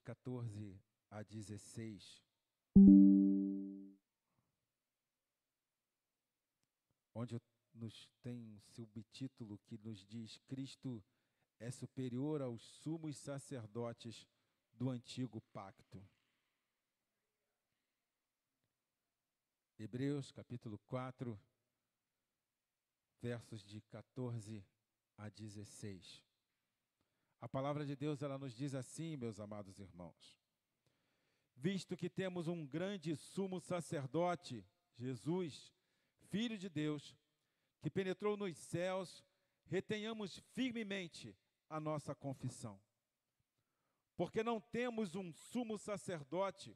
14 a 16, onde nos tem um subtítulo que nos diz: Cristo é superior aos sumos sacerdotes do antigo pacto. Hebreus capítulo 4, versos de 14 a 16. A palavra de Deus, ela nos diz assim, meus amados irmãos: visto que temos um grande sumo sacerdote, Jesus, Filho de Deus, que penetrou nos céus, retenhamos firmemente a nossa confissão. Porque não temos um sumo sacerdote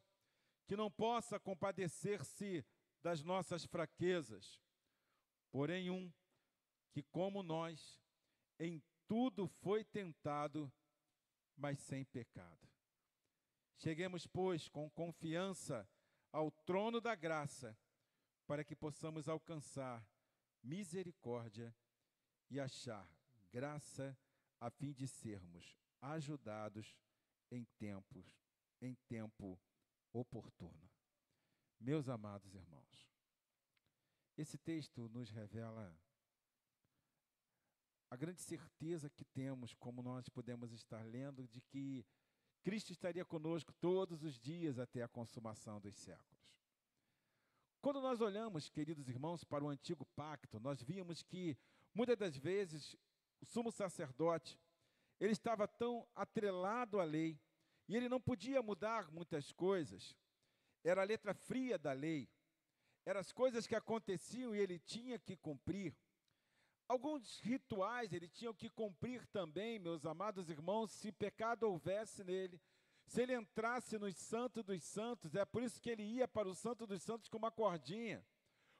que não possa compadecer-se das nossas fraquezas, porém um que, como nós, em tudo foi tentado, mas sem pecado. Cheguemos, pois, com confiança ao trono da graça, para que possamos alcançar misericórdia e achar graça, a fim de sermos ajudados em tempo oportuno. Meus amados irmãos, esse texto nos revela a grande certeza que temos, como nós podemos estar lendo, de que Cristo estaria conosco todos os dias até a consumação dos séculos. Quando nós olhamos, queridos irmãos, para o antigo pacto, nós víamos que, muitas das vezes, o sumo sacerdote, ele estava tão atrelado à lei, e ele não podia mudar muitas coisas. Era a letra fria da lei, eram as coisas que aconteciam e ele tinha que cumprir. Alguns rituais ele tinha que cumprir também, meus amados irmãos, se pecado houvesse nele, se ele entrasse no Santo dos Santos, é por isso que ele ia para o Santo dos Santos com uma cordinha,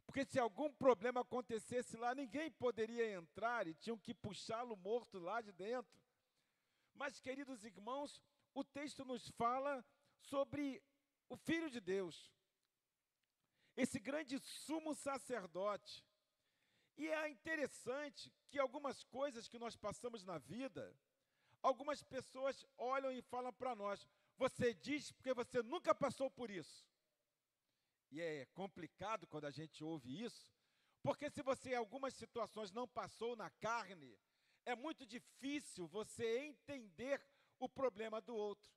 porque se algum problema acontecesse lá, ninguém poderia entrar e tinham que puxá-lo morto lá de dentro. Mas, queridos irmãos, o texto nos fala sobre o Filho de Deus, esse grande sumo sacerdote. E é interessante que algumas coisas que nós passamos na vida, algumas pessoas olham e falam para nós: você diz porque você nunca passou por isso. E é complicado quando a gente ouve isso, porque se você em algumas situações não passou na carne, é muito difícil você entender o problema do outro.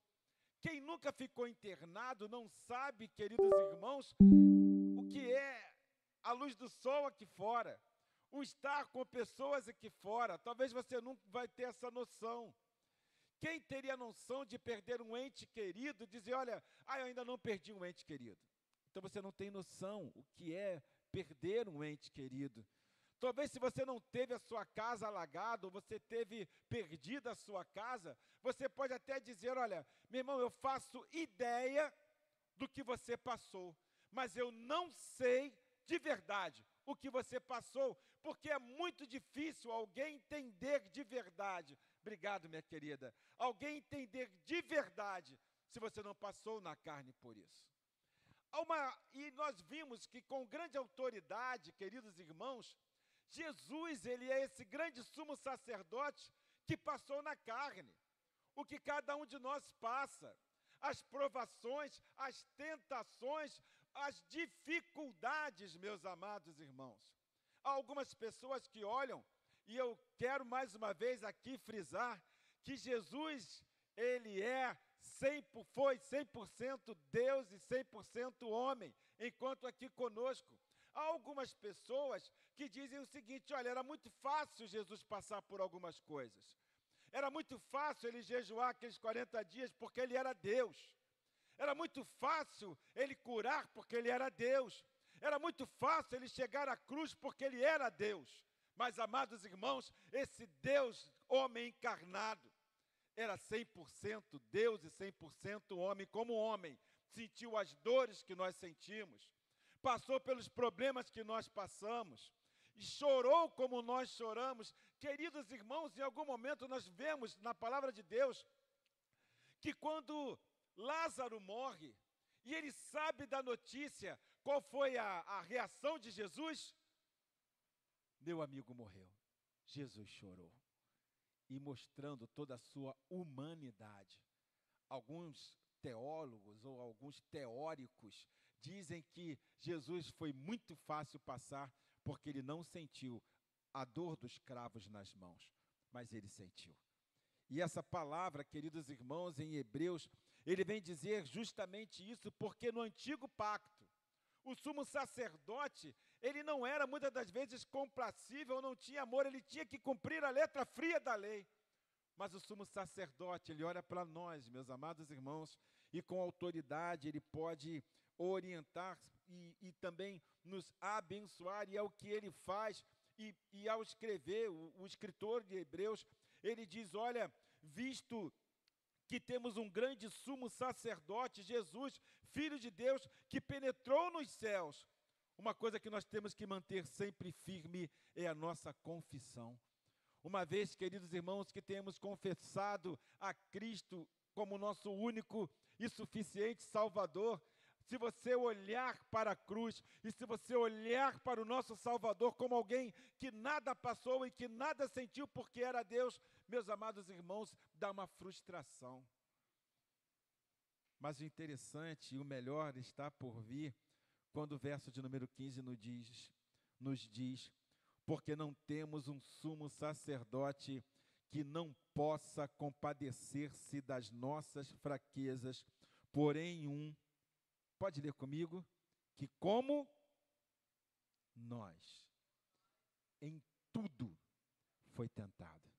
Quem nunca ficou internado não sabe, queridos irmãos, o que é a luz do sol aqui fora, o estar com pessoas aqui fora. Talvez você não vai ter essa noção. Quem teria noção de perder um ente querido, dizer: olha, eu ainda não perdi um ente querido. Então você não tem noção o que é perder um ente querido. Talvez se você não teve a sua casa alagada, ou você teve perdida a sua casa, você pode até dizer: olha, meu irmão, eu faço ideia do que você passou, mas eu não sei de verdade o que você passou, porque é muito difícil alguém entender de verdade. Obrigado, minha querida. Alguém entender de verdade se você não passou na carne por isso. E nós vimos que com grande autoridade, queridos irmãos, Jesus, ele é esse grande sumo sacerdote que passou na carne. O que cada um de nós passa, as provações, as tentações, as dificuldades, meus amados irmãos. Há algumas pessoas que olham, e eu quero mais uma vez aqui frisar, que Jesus, ele foi 100% Deus e 100% homem, enquanto aqui conosco. Há algumas pessoas que dizem o seguinte: olha, era muito fácil Jesus passar por algumas coisas. Era muito fácil ele jejuar aqueles 40 dias porque ele era Deus. Era muito fácil ele curar porque ele era Deus. Era muito fácil ele chegar à cruz porque ele era Deus. Mas, amados irmãos, esse Deus, homem encarnado, era 100% Deus e 100% homem. Como homem, sentiu as dores que nós sentimos, passou pelos problemas que nós passamos, e chorou como nós choramos. Queridos irmãos, em algum momento nós vemos na palavra de Deus que quando Lázaro morre, e ele sabe da notícia, qual foi a reação de Jesus? Meu amigo morreu. Jesus chorou, e mostrando toda a sua humanidade. Alguns teólogos ou alguns teóricos dizem que Jesus foi muito fácil passar porque ele não sentiu a dor dos cravos nas mãos, mas ele sentiu. E essa palavra, queridos irmãos, em Hebreus, ele vem dizer justamente isso, porque no antigo pacto, o sumo sacerdote, ele não era muitas das vezes complacível, não tinha amor, ele tinha que cumprir a letra fria da lei. Mas o sumo sacerdote, ele olha para nós, meus amados irmãos, e com autoridade ele pode orientar e também nos abençoar, e é o que ele faz. E ao escrever, o escritor de Hebreus, ele diz, olha, visto que temos um grande sumo sacerdote, Jesus, Filho de Deus, que penetrou nos céus. Uma coisa que nós temos que manter sempre firme é a nossa confissão. Uma vez, queridos irmãos, que temos confessado a Cristo como nosso único e suficiente Salvador, se você olhar para a cruz e se você olhar para o nosso Salvador como alguém que nada passou e que nada sentiu porque era Deus, meus amados irmãos, dá uma frustração. Mas o interessante e o melhor está por vir quando o verso de número 15 nos diz, porque não temos um sumo sacerdote que não possa compadecer-se das nossas fraquezas, porém pode ler comigo, que como nós, em tudo, foi tentado,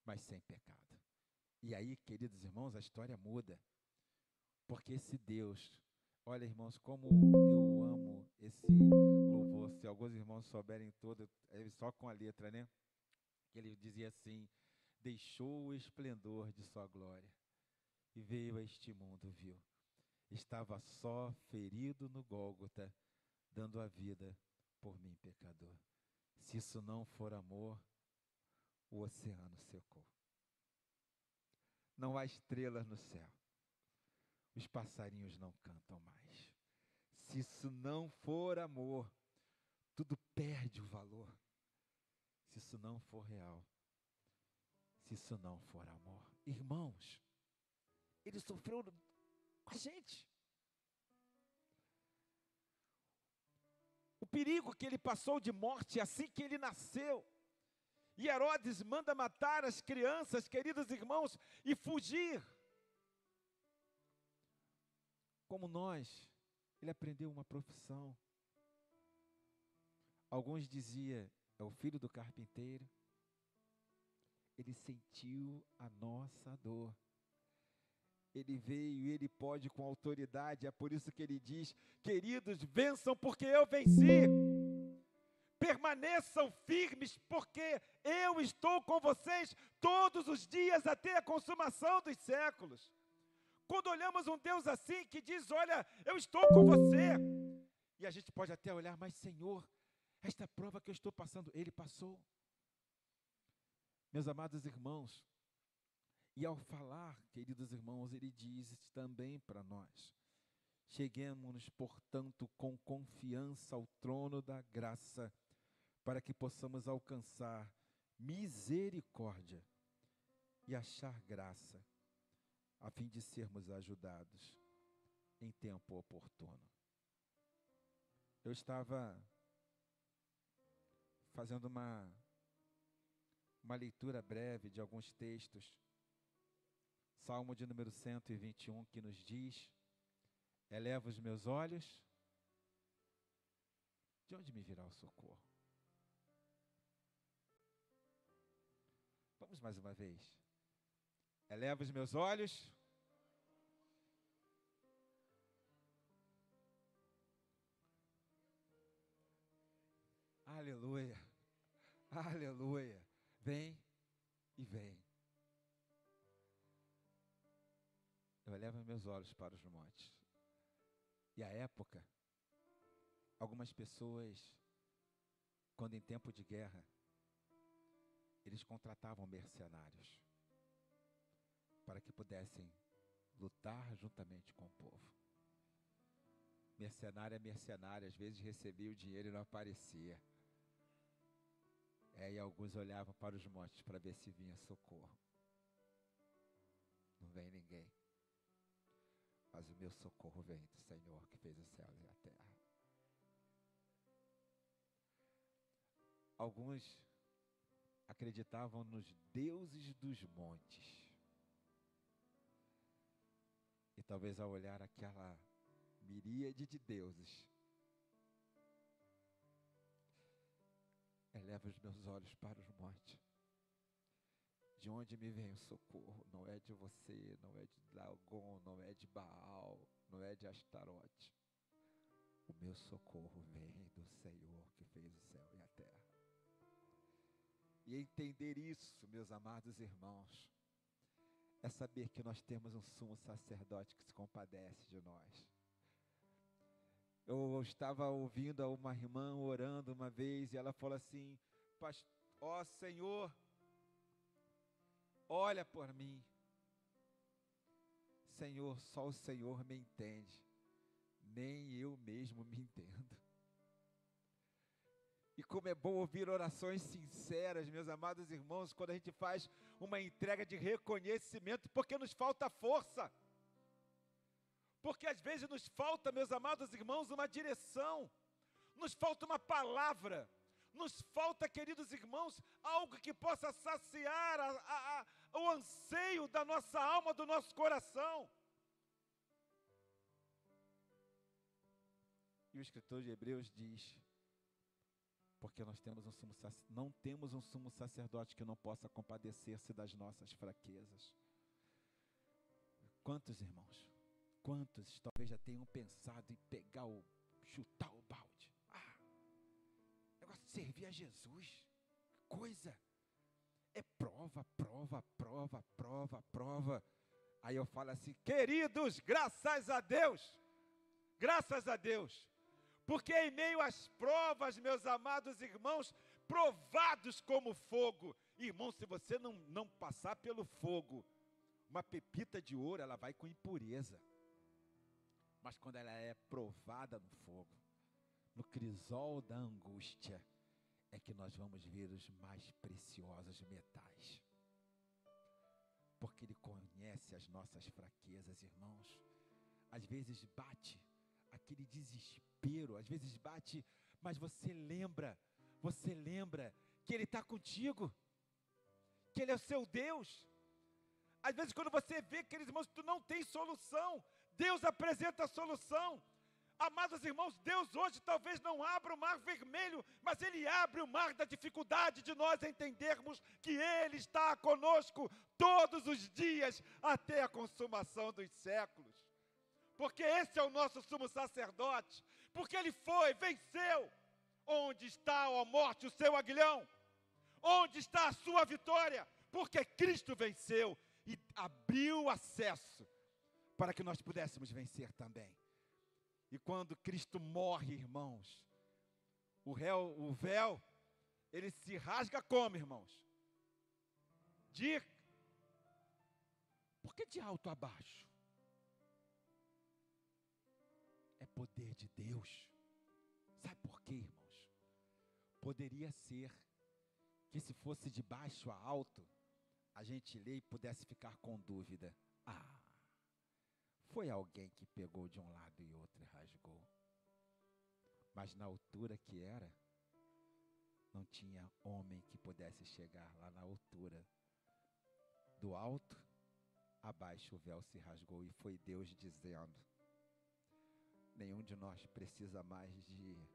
mas sem pecado. E aí, queridos irmãos, a história muda, porque esse Deus, olha irmãos, como eu amo esse louvor, se alguns irmãos souberem todo, só com a letra, né? Que ele dizia assim, deixou o esplendor de sua glória, e veio a este mundo, viu? Estava só, ferido no Gólgota, dando a vida por mim, pecador. Se isso não for amor, o oceano secou. Não há estrelas no céu. Os passarinhos não cantam mais. Se isso não for amor, tudo perde o valor. Se isso não for real, se isso não for amor. Irmãos, ele sofreu com a gente. O perigo que ele passou de morte assim que ele nasceu. E Herodes manda matar as crianças, queridos irmãos, e fugir. Como nós, ele aprendeu uma profissão. Alguns diziam, é o filho do carpinteiro. Ele sentiu a nossa dor. Ele veio e ele pode com autoridade, é por isso que ele diz, queridos, vençam porque eu venci. Permaneçam firmes porque eu estou com vocês todos os dias até a consumação dos séculos. Quando olhamos um Deus assim que diz, olha, eu estou com você. E a gente pode até olhar, mas Senhor, esta prova que eu estou passando, Ele passou. Meus amados irmãos, e ao falar, queridos irmãos, Ele diz também para nós, cheguemos-nos, portanto, com confiança ao trono da graça, para que possamos alcançar misericórdia e achar graça, a fim de sermos ajudados em tempo oportuno. Eu estava fazendo uma leitura breve de alguns textos, Salmo de número 121, que nos diz, eleva os meus olhos, de onde me virá o socorro? Vamos mais uma vez. Eleva os meus olhos. Aleluia. Aleluia. Vem e vem. Eu elevo meus olhos para os montes. E à época, algumas pessoas, quando em tempo de guerra, eles contratavam mercenários para que pudessem lutar juntamente com o povo. Mercenário é mercenário, às vezes recebia o dinheiro e não aparecia. E alguns olhavam para os montes para ver se vinha socorro. Não vem ninguém. mas o meu socorro vem do Senhor que fez os céus e a terra. Alguns acreditavam nos deuses dos montes. E talvez ao olhar aquela miríade de deuses, eleva os meus olhos para os montes. De onde me vem o socorro? Não é de você, não é de Dagon, não é de Baal, não é de Astarote. O meu socorro vem do Senhor que fez o céu e a terra. E entender isso, meus amados irmãos, é saber que nós temos um sumo sacerdote que se compadece de nós. Eu estava ouvindo uma irmã orando uma vez e ela falou assim: ó Senhor, olha por mim. Senhor, só o Senhor me entende, nem eu mesmo me entendo. E como é bom ouvir orações sinceras, meus amados irmãos, quando a gente faz uma entrega de reconhecimento, porque nos falta força. Porque às vezes nos falta, meus amados irmãos, uma direção, nos falta uma palavra, nos falta, queridos irmãos, algo que possa saciar o anseio da nossa alma, do nosso coração. E o escritor de Hebreus diz: porque nós temos não temos um sumo sacerdote que não possa compadecer-se das nossas fraquezas. Quantos irmãos, quantos talvez já tenham pensado em chutar o balde? Negócio de servir a Jesus, que coisa, é prova, prova, prova, prova, prova. Aí eu falo assim: queridos, graças a Deus, porque em meio às provas, meus amados irmãos, provados como fogo. Irmão, se você não passar pelo fogo, uma pepita de ouro, ela vai com impureza. Mas quando ela é provada no fogo, no crisol da angústia, é que nós vamos ver os mais preciosos metais. Porque Ele conhece as nossas fraquezas, irmãos. Às vezes bate aquele desespero, às vezes bate, mas você lembra que Ele está contigo, que Ele é o seu Deus. Às vezes quando você vê, queridos irmãos, tu não tem solução, Deus apresenta a solução. Amados irmãos, Deus hoje talvez não abra o mar vermelho, mas Ele abre o mar da dificuldade de nós entendermos que Ele está conosco todos os dias até a consumação dos séculos. Porque esse é o nosso sumo sacerdote, porque Ele venceu. Onde está, ó morte, o seu aguilhão? Onde está a sua vitória? Porque Cristo venceu e abriu acesso para que nós pudéssemos vencer também. E quando Cristo morre, irmãos, o véu, ele se rasga como, irmãos? Por que de alto a baixo? É poder de Deus. Sabe por quê, irmãos? Poderia ser que se fosse de baixo a alto, a gente lê e pudesse ficar com dúvida. Foi alguém que pegou de um lado e outro e rasgou. Mas na altura que era, não tinha homem que pudesse chegar lá na altura. Do alto, abaixo o véu se rasgou e foi Deus dizendo: nenhum de nós precisa mais de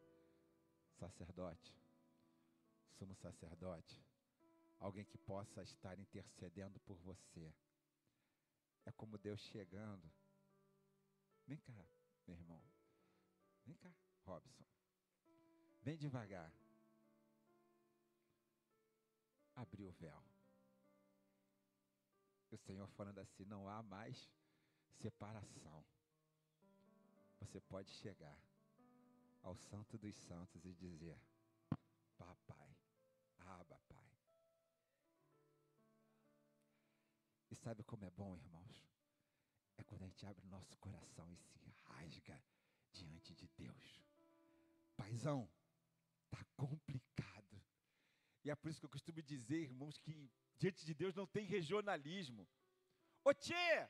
sacerdote, sumo sacerdote, alguém que possa estar intercedendo por você. É como Deus chegando. Vem cá, meu irmão. Vem cá, Robson. Vem devagar. Abriu o véu. O Senhor falando assim: não há mais separação. Você pode chegar ao Santo dos Santos e dizer: papai, Abba, Pai. E sabe como é bom, irmãos? É quando a gente abre o nosso coração e se rasga diante de Deus. Paizão, está complicado. E é por isso que eu costumo dizer, irmãos, que diante de Deus não tem regionalismo. Ô tchê,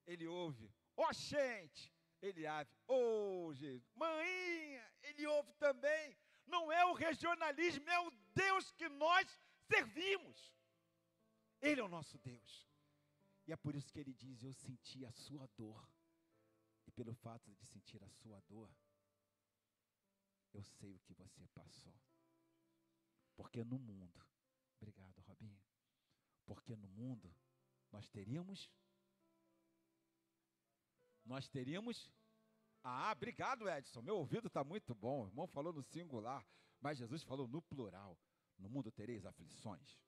ele ouve. Ó gente, ele ouve. Ô Jesus, manhinha, ele ouve também. Não é o regionalismo, é o Deus que nós servimos. Ele é o nosso Deus. E é por isso que ele diz, eu senti a sua dor. E pelo fato de sentir a sua dor, eu sei o que você passou. Porque no mundo, obrigado Robinho, porque no mundo nós teríamos, obrigado Edson, meu ouvido está muito bom, o irmão falou no singular, mas Jesus falou no plural, no mundo tereis aflições,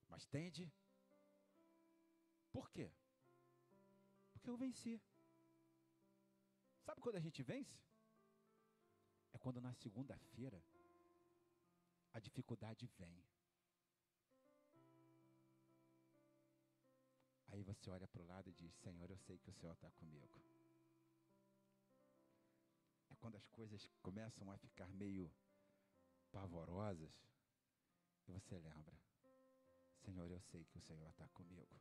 mas tende, por quê? Porque eu venci. Sabe quando a gente vence? É quando na segunda-feira a dificuldade vem. Aí você olha para o lado e diz, Senhor, eu sei que o Senhor está comigo. É quando as coisas começam a ficar meio pavorosas, e você lembra, Senhor, eu sei que o Senhor está comigo.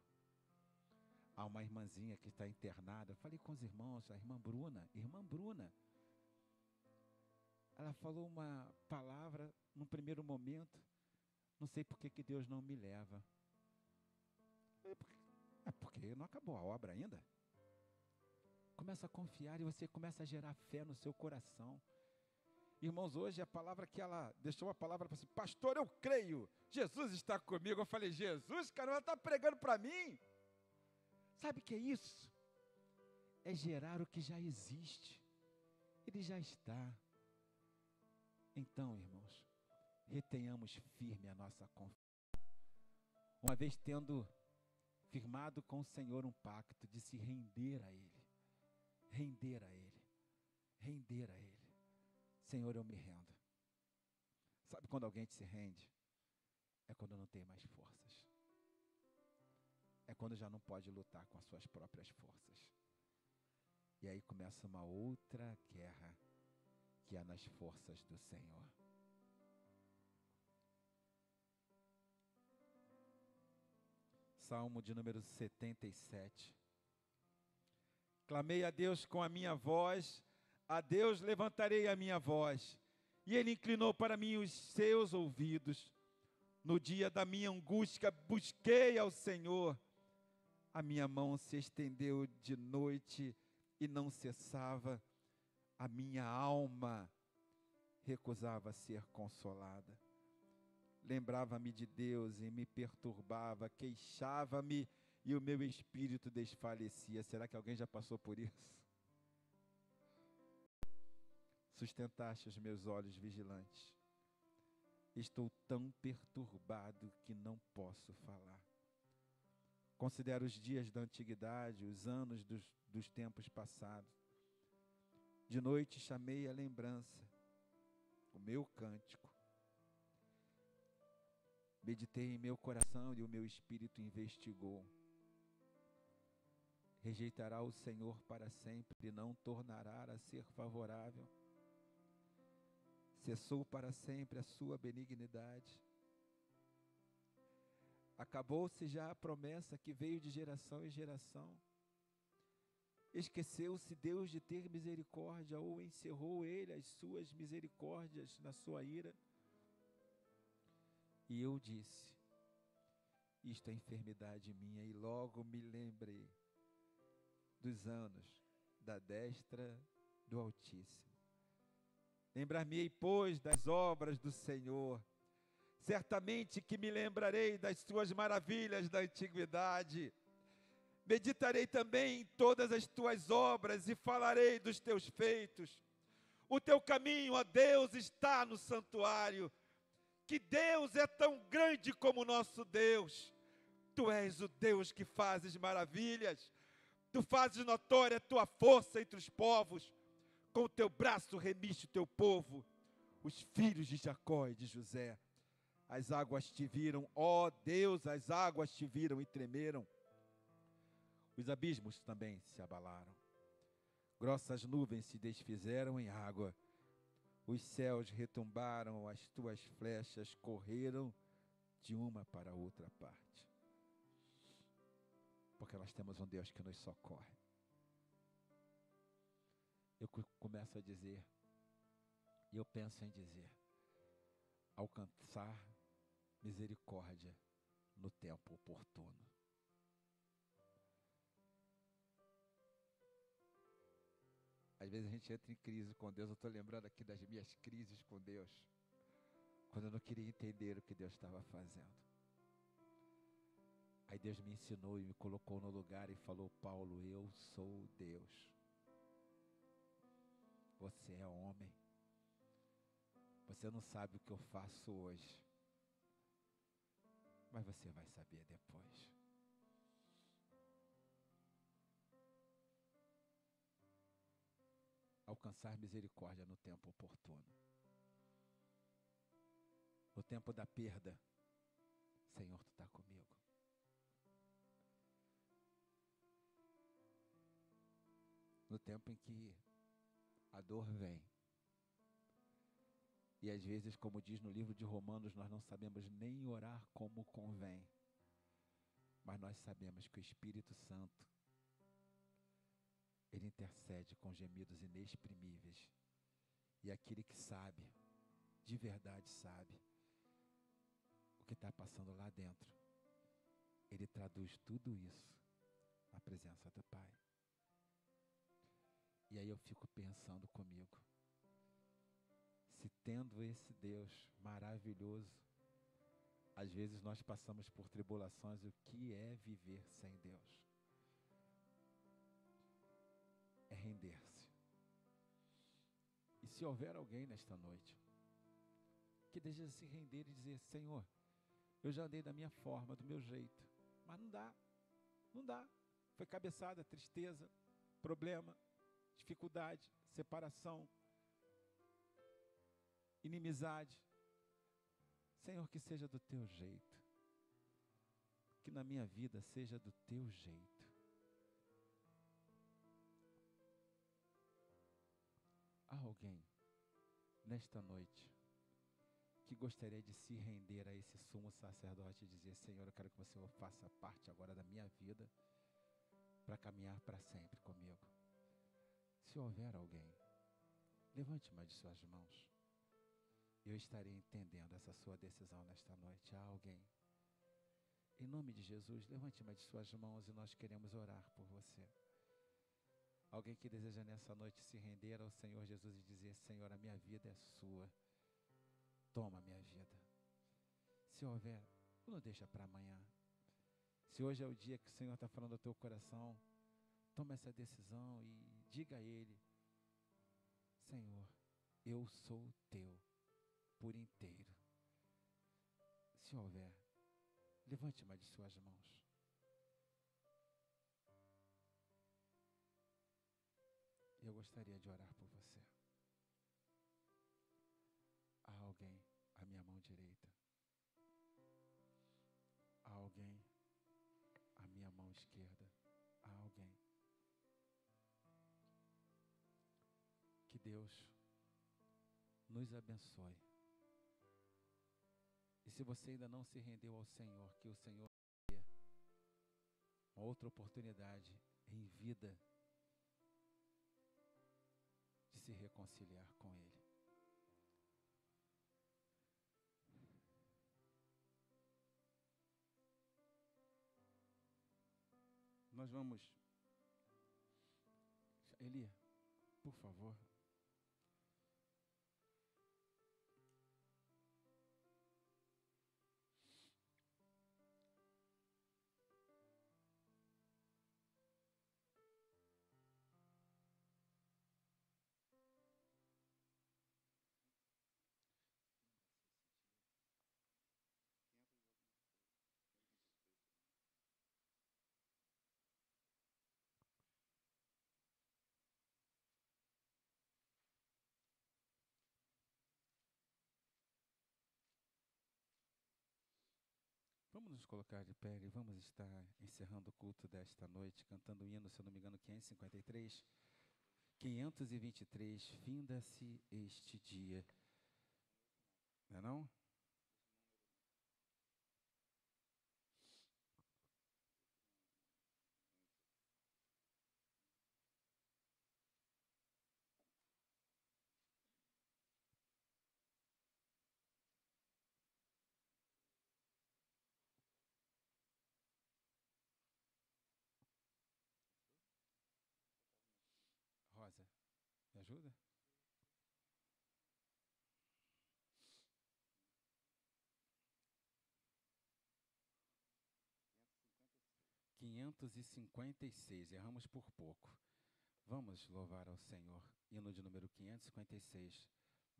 Há uma irmãzinha que está internada, eu falei com os irmãos, a irmã Bruna, ela falou uma palavra num primeiro momento, não sei por que Deus não me leva. É porque não acabou a obra ainda. Começa a confiar e você começa a gerar fé no seu coração. Irmãos, hoje a palavra que ela deixou a palavra para assim, pastor, eu creio, Jesus está comigo. Eu falei, Jesus, cara, ela está pregando para mim. Sabe o que é isso? É gerar o que já existe. Ele já está. Então, irmãos, retenhamos firme a nossa confiança. Uma vez tendo firmado com o Senhor um pacto de se render a Ele. Render a Ele. Render a Ele. Senhor, eu me rendo. Sabe quando alguém se rende? É quando não tem mais forças. É quando já não pode lutar com as suas próprias forças. E aí começa uma outra guerra, que é nas forças do Senhor. Salmo de número 77. Clamei a Deus com a minha voz, a Deus levantarei a minha voz. E Ele inclinou para mim os seus ouvidos. No dia da minha angústia, busquei ao Senhor. A minha mão se estendeu de noite e não cessava. A minha alma recusava ser consolada. Lembrava-me de Deus e me perturbava, queixava-me e o meu espírito desfalecia. Será que alguém já passou por isso? Sustentaste os meus olhos vigilantes. Estou tão perturbado que não posso falar. Considero os dias da antiguidade, os anos dos tempos passados. De noite chamei a lembrança, o meu cântico. Meditei em meu coração e o meu espírito investigou. Rejeitará o Senhor para sempre e não tornará a ser favorável. Cessou para sempre a sua benignidade. Acabou-se já a promessa que veio de geração em geração. Esqueceu-se Deus de ter misericórdia, ou encerrou Ele as suas misericórdias na sua ira. E eu disse, isto é enfermidade minha, e logo me lembrei dos anos da destra do Altíssimo. Lembrar-me-ei, pois, das obras do Senhor. Certamente que me lembrarei das suas maravilhas da antiguidade. Meditarei também em todas as tuas obras e falarei dos teus feitos. O teu caminho, ó Deus, está no santuário. Que Deus é tão grande como o nosso Deus. Tu és o Deus que fazes maravilhas. Tu fazes notória a tua força entre os povos. Com o teu braço remiste o teu povo, os filhos de Jacó e de José. As águas te viram, ó Deus, as águas te viram e tremeram. Os abismos também se abalaram. Grossas nuvens se desfizeram em água. Os céus retumbaram, as tuas flechas correram de uma para outra parte. Porque nós temos um Deus que nos socorre. começo a dizer, e eu penso em dizer, alcançar misericórdia no tempo oportuno. Às vezes a gente entra em crise com Deus. Eu estou lembrando aqui das minhas crises com Deus, quando eu não queria entender o que Deus estava fazendo. Aí Deus me ensinou e me colocou no lugar e falou: Paulo, eu sou Deus. Você é homem. Você não sabe o que eu faço hoje, mas você vai saber depois. Alcançar misericórdia no tempo oportuno. No tempo da perda, Senhor, Tu está comigo. No tempo em que a dor vem, e às vezes, como diz no livro de Romanos, nós não sabemos nem orar como convém, mas nós sabemos que o Espírito Santo, Ele intercede com gemidos inexprimíveis, e aquele que sabe, de verdade sabe, o que está passando lá dentro, Ele traduz tudo isso na presença do Pai. E aí eu fico pensando comigo, se tendo esse Deus maravilhoso, às vezes nós passamos por tribulações, o que é viver sem Deus? É render-se. E se houver alguém nesta noite que deseja se render e dizer: Senhor, eu já andei da minha forma, do meu jeito, mas não dá, não dá. Foi cabeçada, tristeza, problema, dificuldade, separação, inimizade. Senhor, que seja do teu jeito, que na minha vida seja do teu jeito. Há alguém nesta noite que gostaria de se render a esse sumo sacerdote e dizer: Senhor, eu quero que você faça parte agora da minha vida para caminhar para sempre comigo. Se houver alguém, levante uma de suas mãos. Eu estarei entendendo essa sua decisão nesta noite. Há alguém? Em nome de Jesus, levante uma de suas mãos e nós queremos orar por você. Alguém que deseja nessa noite se render ao Senhor Jesus e dizer: Senhor, a minha vida é sua. Toma a minha vida. Se houver, não deixa para amanhã. Se hoje é o dia que o Senhor está falando ao teu coração, toma essa decisão e diga a Ele: Senhor, eu sou teu por inteiro. Se houver, levante uma de suas mãos. Eu gostaria de orar por você. Há alguém à minha mão direita? Há alguém à minha mão esquerda? Há alguém? Que Deus nos abençoe. E se você ainda não se rendeu ao Senhor, que o Senhor dê uma outra oportunidade em vida de se reconciliar com Ele. Nós vamos... Eli, por favor. Vamos nos colocar de pé e vamos estar encerrando o culto desta noite, cantando o hino, se eu não me engano, 553. 523, finda-se este dia. Não é não? Me ajuda? 556, erramos por pouco. Vamos louvar ao Senhor. Hino de número 556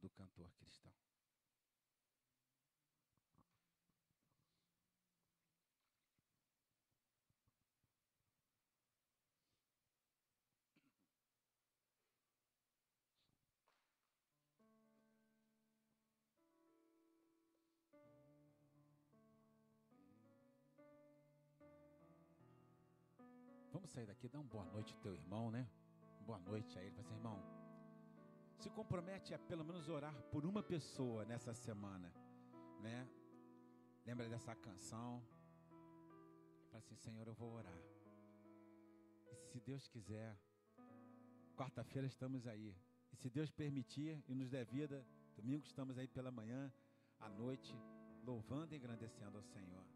do cantor cristão. Vamos sair daqui, dá uma boa noite ao teu irmão, né? Boa noite a ele. Fala assim, irmão, se compromete a pelo menos orar por uma pessoa nessa semana, né? Lembra dessa canção? Fala assim, Senhor, eu vou orar. E se Deus quiser, quarta-feira estamos aí. E se Deus permitir e nos der vida, domingo estamos aí pela manhã, à noite, louvando e engrandecendo ao Senhor.